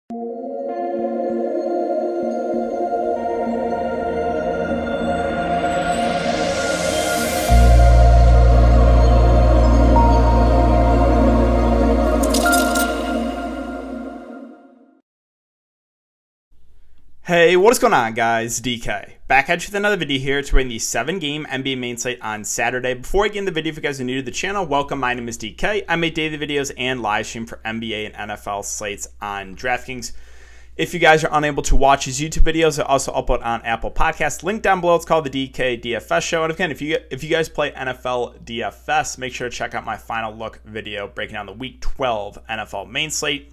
Hey, what is going on, guys? DK. Back at you with another video here to bring the 7-game NBA main slate on Saturday. Before I get into the video, if you guys are new to the channel, welcome. My name is DK. I make daily videos and live stream for NBA and NFL slates on Draftkings. If you guys are unable to watch these YouTube videos, I also upload on Apple Podcasts. Link down below. It's called the DK DFS Show. And again, if you guys play NFL DFS, make sure to check out my final look video breaking down the Week 12 NFL main slate.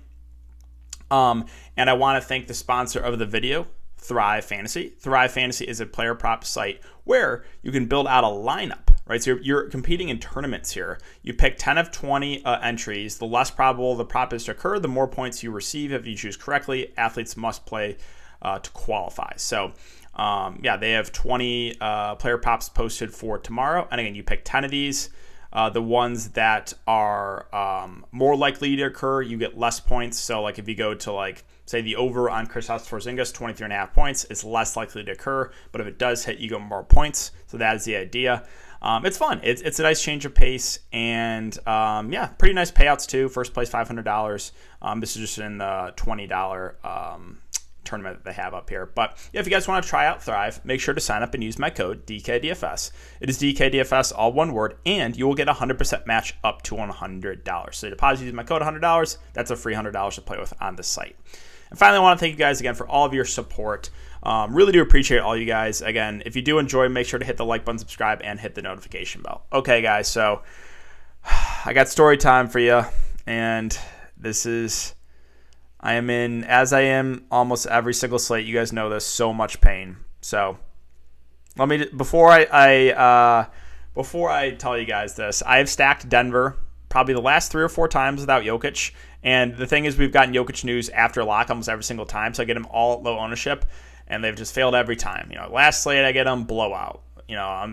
And I want to thank the sponsor of the video, Thrive Fantasy. Thrive Fantasy is a player prop site where you can build out a lineup, right? So you're competing in tournaments here. You pick 10 of 20 entries. The less probable the prop is to occur, the more points you receive if you choose correctly. Athletes must play to qualify. So, they have 20 player props posted for tomorrow. And again, you pick 10 of these. The ones that are more likely to occur, you get less points. So, like, if you go to, say the over on Kristaps Porzingis, 23.5 points, it's less likely to occur. But if it does hit, you get more points. So that is the idea. It's fun. It's a nice change of pace. And, pretty nice payouts, too. First place, $500. This is just in the $20 tournament that they have up here. But if you guys want to try out Thrive, make sure to sign up and use my code DKDFS. It is DKDFS, all one word, and you will get a 100% match up to $100. So you deposit using my code $100. That's a free $100 to play with on the site. And finally, I want to thank you guys again for all of your support. Really do appreciate all you guys. Again, if you do enjoy, make sure to hit the like button, subscribe, and hit the notification bell. Okay, guys, so I got story time for you, and I am in, as I am almost every single slate, you guys know this, so much pain. So let me, before I tell you guys this, I have stacked Denver probably the last 3 or 4 times without Jokic. And the thing is, we've gotten Jokic news after lock almost every single time. So I get them all at low ownership, and they've just failed every time. Last slate I get them blowout.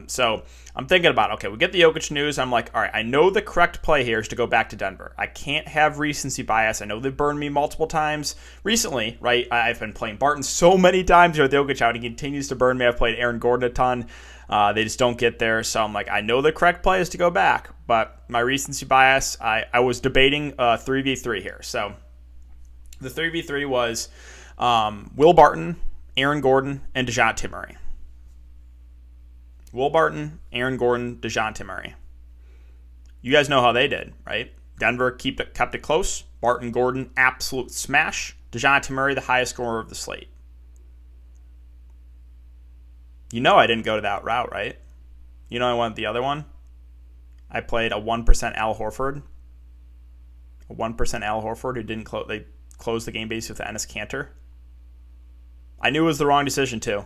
So I'm thinking about, okay, we get the Jokic news. I'm like, all right, I know the correct play here is to go back to Denver. I can't have recency bias. I know they've burned me multiple times recently, right? I've been playing Barton so many times with Jokic out. He continues to burn me. I've played Aaron Gordon a ton. They just don't get there. So I'm like, I know the correct play is to go back. But my recency bias, I was debating 3v3 here. So the 3v3 was Will Barton, Aaron Gordon, and DeJounte Murray. Will Barton, Aaron Gordon, DeJounte Murray. You guys know how they did, right? Denver kept it close. Barton, Gordon, absolute smash. DeJounte Murray, the highest scorer of the slate. I didn't go to that route, right? I went the other one. I played a 1% Al Horford. A 1% Al Horford who didn't close. They closed the game base with Enes Kanter. I knew it was the wrong decision, too.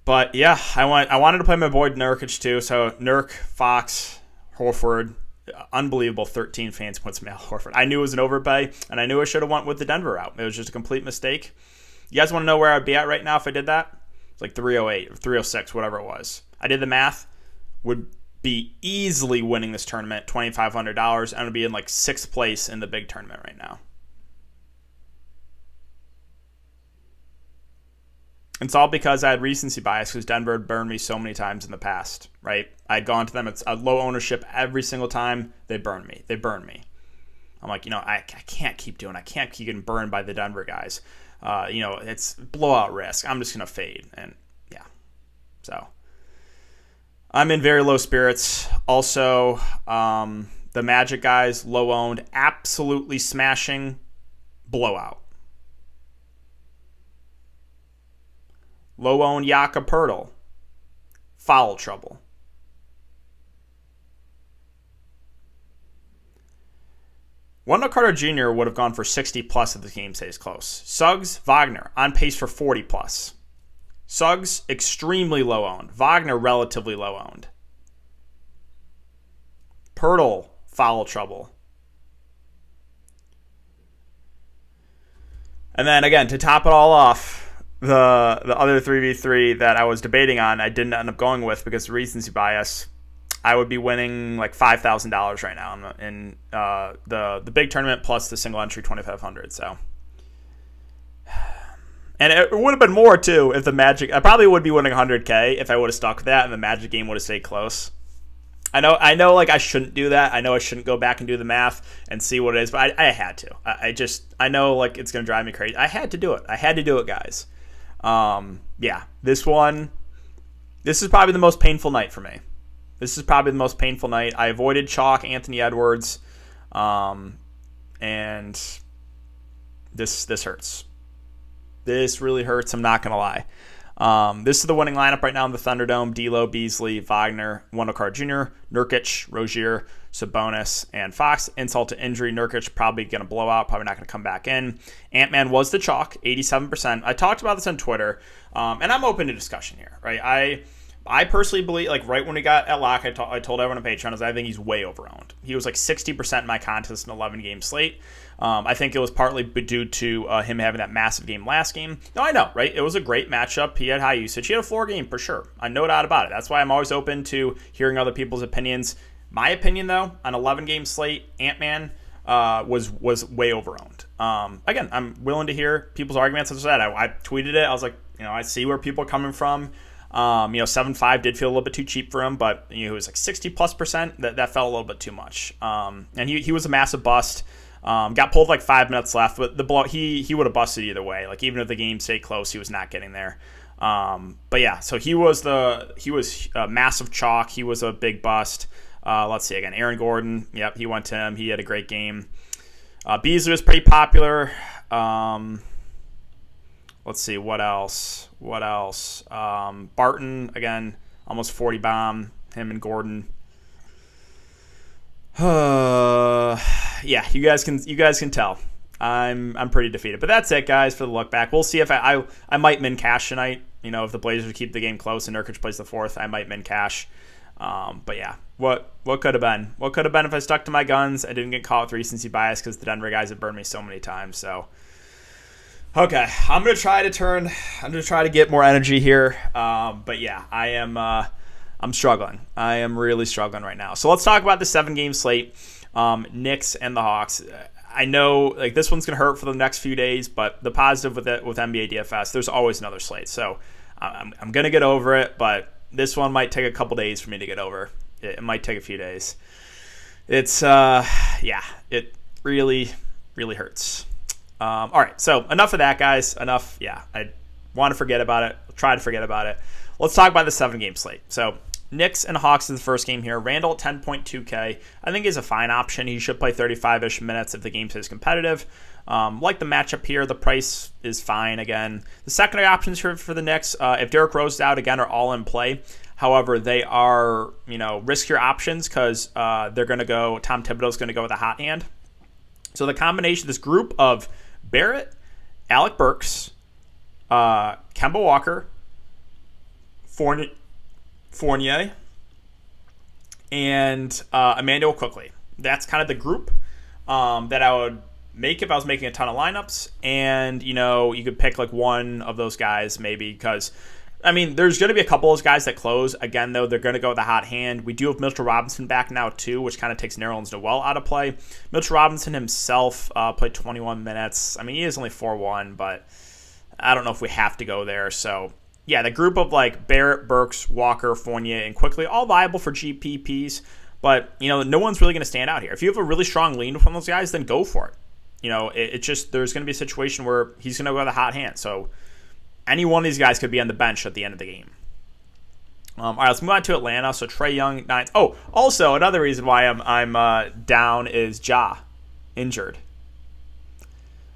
But yeah, I wanted to play my boy Nurkic too. So Nurk, Fox, Horford, unbelievable 13 fantasy points from Al Horford. I knew it was an overpay, and I knew I should have went with the Denver route. It was just a complete mistake. You guys want to know where I'd be at right now if I did that? It's like 308 or 306, whatever it was. I did the math. Would be easily winning this tournament, $2,500, and would be in like 6th place in the big tournament right now. It's all because I had recency bias because Denver had burned me so many times in the past, right? I'd gone to them. It's a low ownership every single time. They burned me. I'm like, I can't keep doing it. I can't keep getting burned by the Denver guys. It's blowout risk. I'm just going to fade. And, yeah. So, I'm in very low spirits. Also, the Magic guys, low owned, absolutely smashing, blowout. Low-owned Jakob Poeltl, foul trouble. Wendell Carter Jr. would have gone for 60-plus if the game stays close. Suggs, Wagner, on pace for 40-plus. Suggs, extremely low-owned. Wagner, relatively low-owned. Poeltl, foul trouble. And then, again, to top it all off, the other 3v3 that I was debating on, I didn't end up going with because of recency bias. I would be winning like $5,000 right now in the big tournament plus the single entry 2,500. So, and it would have been more too if the Magic. I probably would be winning 100K if I would have stuck with that and the Magic game would have stayed close. I know, like I shouldn't do that. I know I shouldn't go back and do the math and see what it is, but I had to. I know like it's gonna drive me crazy. I had to do it. I had to do it, guys. Yeah, this is probably the most painful night for me. This is probably the most painful night. I avoided chalk, Anthony Edwards, and this hurts. This really hurts. I'm not gonna lie. This is the winning lineup right now in the Thunderdome: D'Lo, Beasley, Wagner, Wendell Carter Jr., Nurkic, Rozier, Sabonis, and Fox. Insult to injury, Nurkic probably going to blow out, probably not going to come back in. Ant-Man was the chalk, 87%. I talked about this on Twitter, and I'm open to discussion here, right? I personally believe, like right when we got at lock, I told everyone on Patreon, I think he's way over-owned. He was like 60% in my contest in 11-game slate. I think it was partly due to him having that massive game last game. No, I know, right? It was a great matchup. He had high usage. He had a floor game for sure. No doubt about it. That's why I'm always open to hearing other people's opinions. My opinion, though, on 11-game slate, Ant-Man was way over-owned. Again, I'm willing to hear people's arguments. As I said, I tweeted it. I was like, I see where people are coming from. 7.5 did feel a little bit too cheap for him, but it was like 60+%. That felt a little bit too much. And he was a massive bust. Got pulled like 5 minutes left, but the blow he would have busted either way. Like even if the game stayed close, he was not getting there. But yeah, so he was a massive chalk. He was a big bust. Let's see again. Aaron Gordon. Yep, he went to him. He had a great game. Beasley was pretty popular. Let's see what else. Barton again, almost 40 bomb. Him and Gordon. Yeah, you guys can tell. I'm pretty defeated. But that's it, guys, for the look back. We'll see if I might min cash tonight. If the Blazers keep the game close and Nurkic plays the fourth, I might min cash. But yeah, what could have been? What could have been if I stuck to my guns? I didn't get caught with recency bias because the Denver guys have burned me so many times. So okay, I'm gonna try to get more energy here. But yeah, I'm struggling. I am really struggling right now. So let's talk about the 7-game slate. Knicks and the Hawks. I know like this one's gonna hurt for the next few days, but the positive with NBA DFS, there's always another slate. So I'm gonna get over it, but this one might take a couple days for me to get over. It might take a few days. It's it really hurts. All right, so enough of that, guys. Enough. Yeah, I want to forget about it. I'll try to forget about it. Let's talk about the 7-game slate. So Knicks and Hawks is the first game here. Randall at 10.2K. I think he's a fine option. He should play 35-ish minutes if the game stays competitive. Like the matchup here, the price is fine again. The secondary options here for the Knicks, if Derrick Rose is out again, are all in play. However, they are riskier options because they're going to go. Tom Thibodeau's going to go with a hot hand. So the combination, this group of Barrett, Alec Burks, Kemba Walker, Fournier, and Emmanuel Quickley. That's kind of the group that I would make if I was making a ton of lineups. And, you could pick like one of those guys maybe because, there's going to be a couple of those guys that close. Again, though, they're going to go with a hot hand. We do have Mitchell Robinson back now, too, which kind of takes Nerlens Noel out of play. Mitchell Robinson himself played 21 minutes. He is only 4-1, but I don't know if we have to go there. So yeah, the group of like Barrett, Burks, Walker, Fournier, and Quickly, all viable for GPPs, but no one's really going to stand out here. If you have a really strong lean with one of those guys, then go for it. It's just there's going to be a situation where he's going to go with a hot hand. So any one of these guys could be on the bench at the end of the game. All right, let's move on to Atlanta. So Trey Young, 9. Oh, also another reason why I'm down is Ja injured.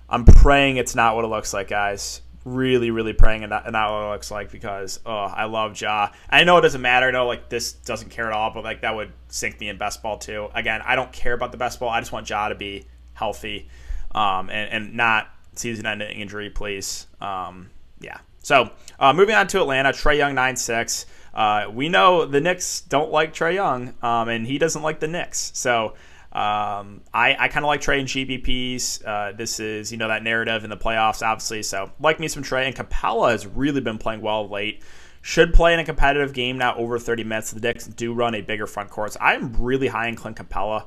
I'm praying it's not what it looks like, guys. Really praying and not what it looks like because I love Ja. I know it doesn't matter. I know like this doesn't care at all, but like that would sink me in best ball too. Again, I don't care about the best ball. I just want Ja to be healthy and not season-ending injury, please. Yeah. So moving on to Atlanta, Trey Young 9.6. We know the Knicks don't like Trey Young, and he doesn't like the Knicks. So I kind of like Trey in GBPs. This is, that narrative in the playoffs, obviously. So like me some Trey, and Capella has really been playing well late. should play in a competitive game now over 30 minutes. The Knicks do run a bigger front court. So I'm really high in Clint Capella.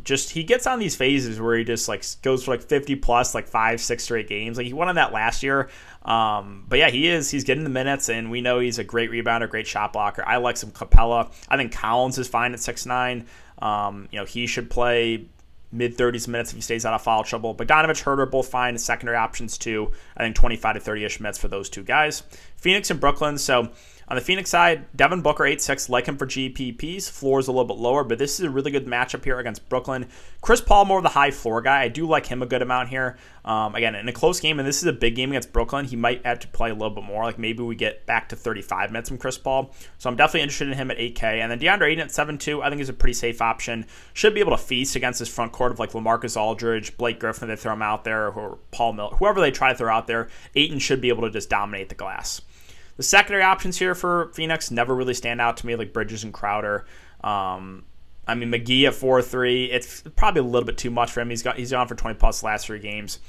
Just he gets on these phases where he just like goes for like 50 plus like 5-6 straight games. Like he won on that last year. But yeah, he's getting the minutes, and we know he's a great rebounder, great shot blocker. I like some Capella. I think Collins is fine at 6'9". He should play mid-30s minutes if he stays out of foul trouble. Bogdanovich, Herter, both fine as secondary options too. I think 25 to 30-ish minutes for those two guys. Phoenix and Brooklyn. So on the Phoenix side, Devin Booker, 8'6", like him for GPPs. Floor is a little bit lower, but this is a really good matchup here against Brooklyn. Chris Paul, more of the high floor guy. I do like him a good amount here. Again, in a close game, and this is a big game against Brooklyn, he might have to play a little bit more. Like maybe we get back to 35 minutes from Chris Paul. So I'm definitely interested in him at 8K. And then DeAndre Ayton at 7.2, I think is a pretty safe option. Should be able to feast against this front court of like LaMarcus Aldridge, Blake Griffin, if they throw him out there, or Paul Miller, whoever they try to throw out there. Ayton should be able to just dominate the glass. The secondary options here for Phoenix never really stand out to me, like Bridges and Crowder. McGee at 4.3, it's probably a little bit too much for him. He's on for 20 plus the last 3 games.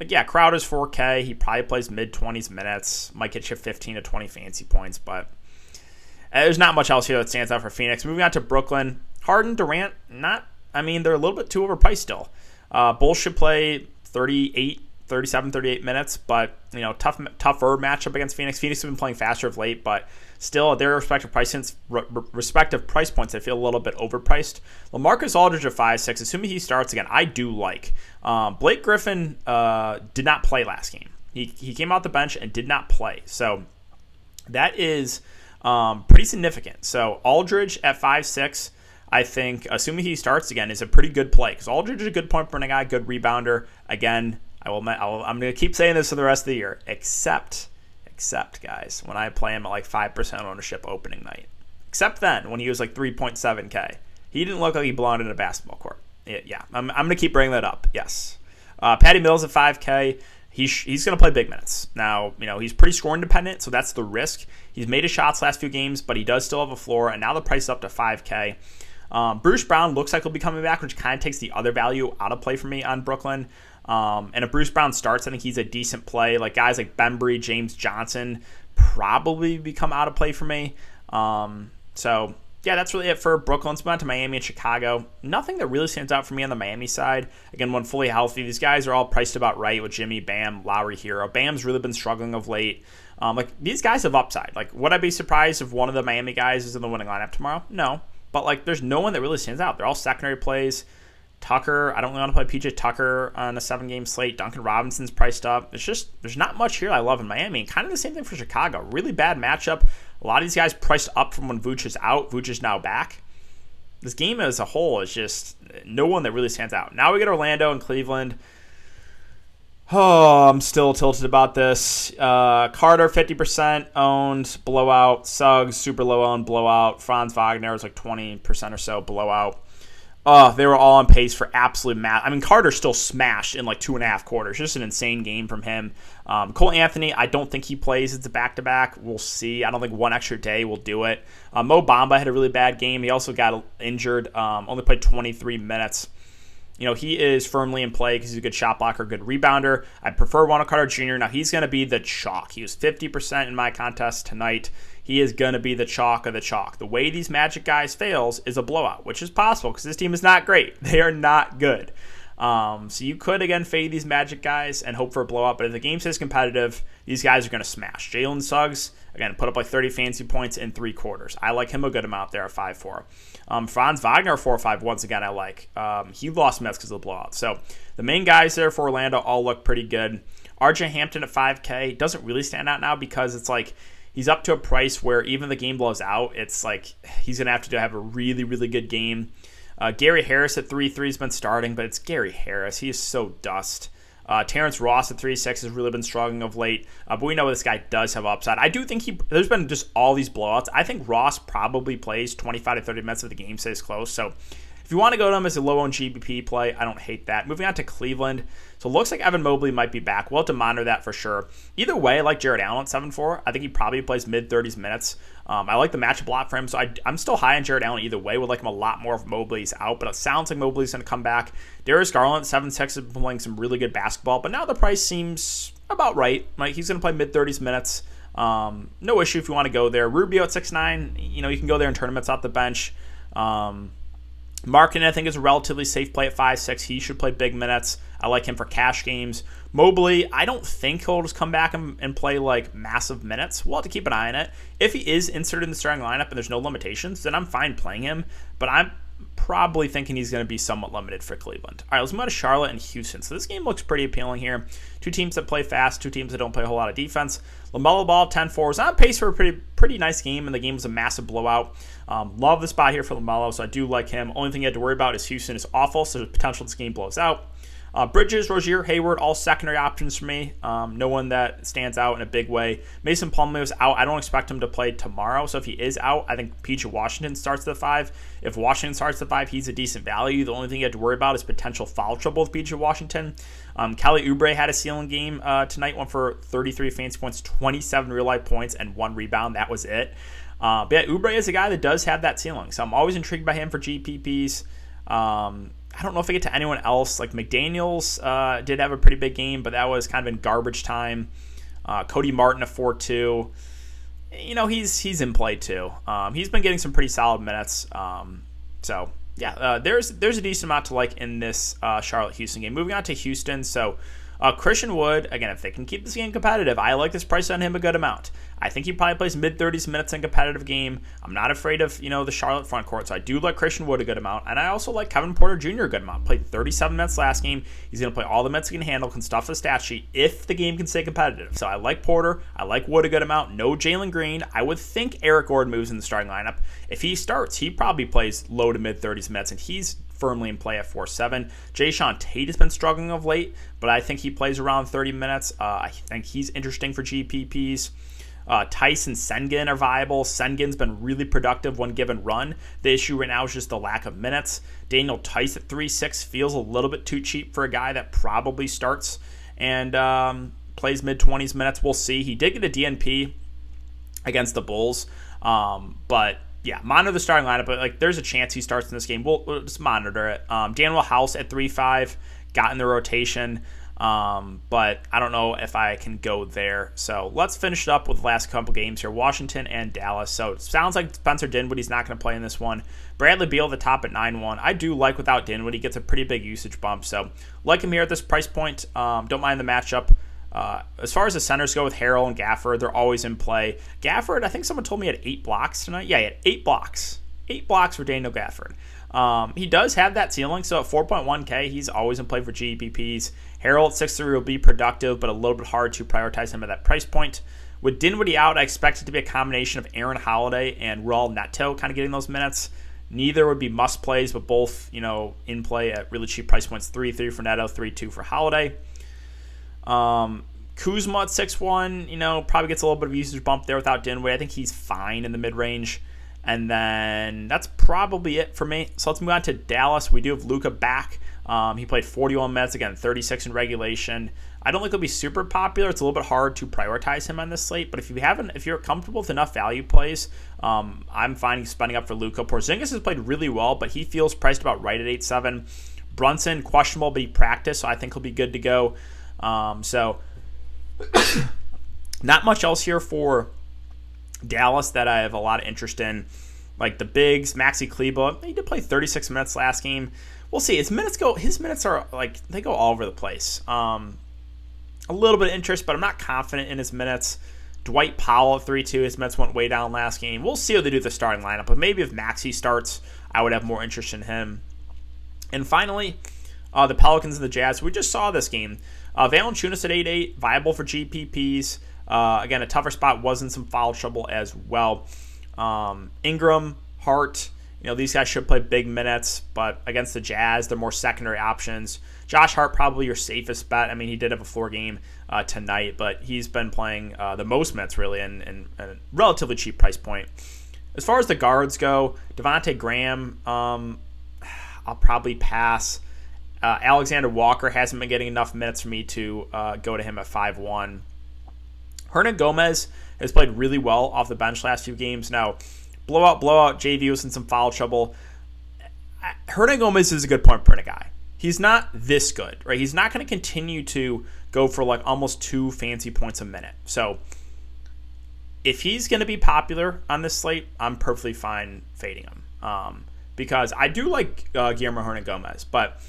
Like, yeah, Crowder's 4K. He probably plays mid-20s minutes. Might get you 15 to 20 fancy points, but there's not much else here that stands out for Phoenix. Moving on to Brooklyn. Harden, Durant, they're a little bit too overpriced still. Both should play 37, 38 minutes, but tougher matchup against Phoenix. Phoenix have been playing faster of late, but still at their respective price points, I feel a little bit overpriced. LaMarcus Aldridge at 5.6, assuming he starts again, I do like. Blake Griffin did not play last game. He came out the bench and did not play, so that is pretty significant. So Aldridge at 5.6, I think, assuming he starts again, is a pretty good play, because Aldridge is a good point per guy, good rebounder. Again, I'm going to keep saying this for the rest of the year, except guys, when I play him at like 5% ownership opening night. Except then, when he was like 3.7K. He didn't look like he belonged in a basketball court. Yeah, I'm going to keep bringing that up, yes. Patty Mills at 5K. He's going to play big minutes. Now, he's pretty scoring dependent, so that's the risk. He's made his shots last few games, but he does still have a floor, and now the price is up to 5K. Bruce Brown looks like he'll be coming back, which kind of takes the other value out of play for me on Brooklyn. And if Bruce Brown starts, I think he's a decent play. Like guys like Bembry, James Johnson probably become out of play for me. So yeah, that's really it for Brooklyn. Let's move on to Miami and Chicago. Nothing that really stands out for me on the Miami side. Again, when fully healthy, these guys are all priced about right with Jimmy, Bam, Lowry, Hero. Bam's really been struggling of late. These guys have upside. Like, would I be surprised if one of the Miami guys is in the winning lineup tomorrow? No. But there's no one that really stands out. They're all secondary plays. Tucker, I don't really want to play PJ Tucker on a 7-game slate. Duncan Robinson's priced up. It's just, there's not much here I love in Miami. Kind of the same thing for Chicago. Really bad matchup. A lot of these guys priced up from when Vooch is out. Vooch is now back. This game as a whole is just no one that really stands out. Now we get Orlando and Cleveland. Oh, I'm still tilted about this. Carter, 50% owned, blowout. Suggs, super low owned, blowout. Franz Wagner was like 20% or so, blowout. They were all on pace for absolute Carter still smashed in like 2.5 quarters. Just an insane game from him. Cole Anthony, I don't think he plays. It's a back-to-back. We'll see. I don't think one extra day will do it. Mo Bamba had a really bad game. He also got injured. Only played 23 minutes. He is firmly in play because he's a good shot blocker, good rebounder. I prefer Wendell Carter Jr. Now, he's going to be the chalk. He was 50% in my contest tonight. He is going to be the chalk of the chalk. The way these Magic guys fails is a blowout, which is possible because this team is not great. They are not good. So you could, again, fade these Magic guys and hope for a blowout. But if the game stays competitive, these guys are going to smash. Jalen Suggs, again, put up like 30 fancy points in 3 quarters. I like him a good amount there at 5.4. Franz Wagner, 4.5, once again, I like. He lost minutes because of the blowout. So the main guys there for Orlando all look pretty good. RJ Hampton at 5K doesn't really stand out now because it's like he's up to a price where even if the game blows out, it's like he's going to have a really, really good game. Gary Harris at 3.3 has been starting, but it's Gary Harris. He is so dust. Terence Ross at 3.6 has really been struggling of late, but we know this guy does have upside. I do think there's been just all these blowouts. I think Ross probably plays 25 to 30 minutes if the game stays close. So if you want to go to him as a low-owned GBP play, I don't hate that. Moving on to Cleveland. So it looks like Evan Mobley might be back. We'll have to monitor that for sure. Either way, I like Jared Allen at 7.4. I think he probably plays mid-30s minutes. I like the matchup a lot for him, so I'm still high on Jared Allen either way. Would like him a lot more if Mobley's out, but it sounds like Mobley's going to come back. Darius Garland at 7.6 has been playing some really good basketball, but now the price seems about right. Like he's going to play mid-30s minutes. No issue if you want to go there. Rubio at 6'9", you can go there in tournaments off the bench. Markin, I think, is a relatively safe play at 5'6". He should play big minutes. I like him for cash games. Mobley, I don't think he'll just come back and play like massive minutes. We'll have to keep an eye on it. If he is inserted in the starting lineup and there's no limitations, then I'm fine playing him. But I'm probably thinking he's going to be somewhat limited for Cleveland. All right, let's move on to Charlotte and Houston. So this game looks pretty appealing here. Two teams that play fast, two teams that don't play a whole lot of defense. LaMelo Ball, 10-4, is on pace for a pretty nice game, and the game was a massive blowout. Love the spot here for LaMelo, so I do like him. Only thing you have to worry about is Houston is awful, so there's potential this game blows out. Bridges, Rozier, Hayward, all secondary options for me. No one that stands out in a big way. Mason Plumlee was out. I don't expect him to play tomorrow. So if he is out, I think PJ Washington starts the 5. If Washington starts the 5, he's a decent value. The only thing you have to worry about is potential foul trouble with PJ Washington. Kelly Oubre had a ceiling game tonight. Went for 33 fantasy points, 27 real-life points, and 1 rebound. That was it. But yeah, Oubre is a guy that does have that ceiling. So I'm always intrigued by him for GPPs. I don't know if I get to anyone else. Like McDaniels did have a pretty big game, but that was kind of in garbage time. Cody Martin at 4-2. He's in play too. He's been getting some pretty solid minutes. So yeah, there's a decent amount to like in this Charlotte-Houston game. Moving on to Houston. So Christian Wood, again, if they can keep this game competitive, I like this price on him a good amount. I think he probably plays mid-30s minutes in a competitive game. I'm not afraid of, the Charlotte front court, so I do like Christian Wood a good amount. And I also like Kevin Porter Jr. a good amount. Played 37 minutes last game. He's going to play all the minutes he can handle, can stuff the stat sheet if the game can stay competitive. So I like Porter. I like Wood a good amount. No Jalen Green. I would think Eric Gordon moves in the starting lineup. If he starts, he probably plays low to mid-30s minutes, and he's firmly in play at 4-7. Jayshawn Tate has been struggling of late, but I think he plays around 30 minutes. I think he's interesting for GPPs. Tice and Sengun are viable. Sengun's been really productive when given run. The issue right now is just the lack of minutes. Daniel Tice at 3-6 feels a little bit too cheap for a guy that probably starts and plays mid-20s minutes. We'll see. He did get a DNP against the Bulls, but yeah, monitor the starting lineup, but there's a chance he starts in this game. We'll just monitor it. Daniel House at 3-5 got in the rotation, but I don't know if I can go there. So let's finish it up with the last couple games here. Washington and Dallas. So it sounds like Spencer Dinwiddie's not going to play in this one. Bradley Beal at the top at 9-1. I do like without Dinwiddie. Gets a pretty big usage bump. So like him here at this price point. Don't mind the matchup. As far as the centers go with Harrell and Gafford, they're always in play. Gafford, I think someone told me he had 8 blocks tonight. Yeah, he had 8 blocks. 8 blocks for Daniel Gafford. He does have that ceiling, so at 4.1K, he's always in play for GPPs. Harrell at 6-3 will be productive, but a little bit hard to prioritize him at that price point. With Dinwiddie out, I expect it to be a combination of Aaron Holiday and Raul Neto kind of getting those minutes. Neither would be must plays, but both, in play at really cheap price points. 3-3 for Neto, 3-2 for Holiday. Kuzma at 6-1, probably gets a little bit of usage bump there without Dinwiddie. I think he's fine in the mid-range. And then that's probably it for me. So let's move on to Dallas. We do have Luka back. He played 41 minutes, again, 36 in regulation. I don't think he'll be super popular. It's a little bit hard to prioritize him on this slate. But if you're comfortable with enough value plays, I'm fine spending up for Luka. Porzingis has played really well, but he feels priced about right at 8-7. Brunson, questionable, but he practiced, so I think he'll be good to go. So not much else here for Dallas that I have a lot of interest in. Like the bigs, Maxi Kleber, he did play 36 minutes last game. We'll see. His minutes are they go all over the place. A little bit of interest, but I'm not confident in his minutes. Dwight Powell at 3-2, his minutes went way down last game. We'll see what they do with the starting lineup, but maybe if Maxi starts, I would have more interest in him. And finally, the Pelicans and the Jazz. We just saw this game. Valanciunas at 8-8, viable for GPPs. Again, a tougher spot was in some foul trouble as well. Ingram, Hart, these guys should play big minutes, but against the Jazz, they're more secondary options. Josh Hart, probably your safest bet. I mean, he did have a floor game tonight, but he's been playing the most minutes, really, and a relatively cheap price point. As far as the guards go, Devontae Graham, I'll probably pass. Alexander Walker hasn't been getting enough minutes for me to go to him at 5-1. Hernan Gomez has played really well off the bench last few games. Now, blowout, JV was in some foul trouble. Hernan Gomez is a good point per minute guy. He's not this good, right? He's not going to continue to go for almost 2 fancy points a minute. So if he's going to be popular on this slate, I'm perfectly fine fading him. Because I do like Guillermo Hernan-Gomez, but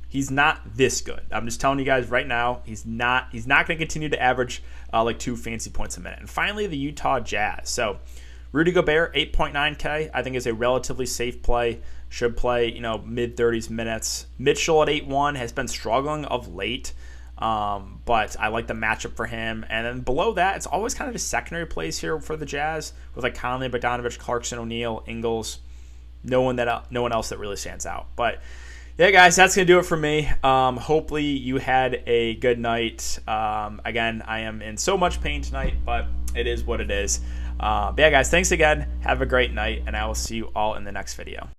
he's not this good. I'm just telling you guys right now, he's not going to continue to average like 2 fancy points a minute. And finally, the Utah Jazz. So Rudy Gobert, 8.9K, I think is a relatively safe play. Should play, mid-30s minutes. Mitchell at 8-1 has been struggling of late, but I like the matchup for him. And then below that, it's always kind of just secondary plays here for the Jazz with like Conley, Bogdanovich, Clarkson, O'Neal, Ingles. No one else that really stands out. But yeah, guys, that's going to do it for me. Hopefully you had a good night. Again, I am in so much pain tonight, but it is what it is. But yeah, guys, thanks again. Have a great night, and I will see you all in the next video.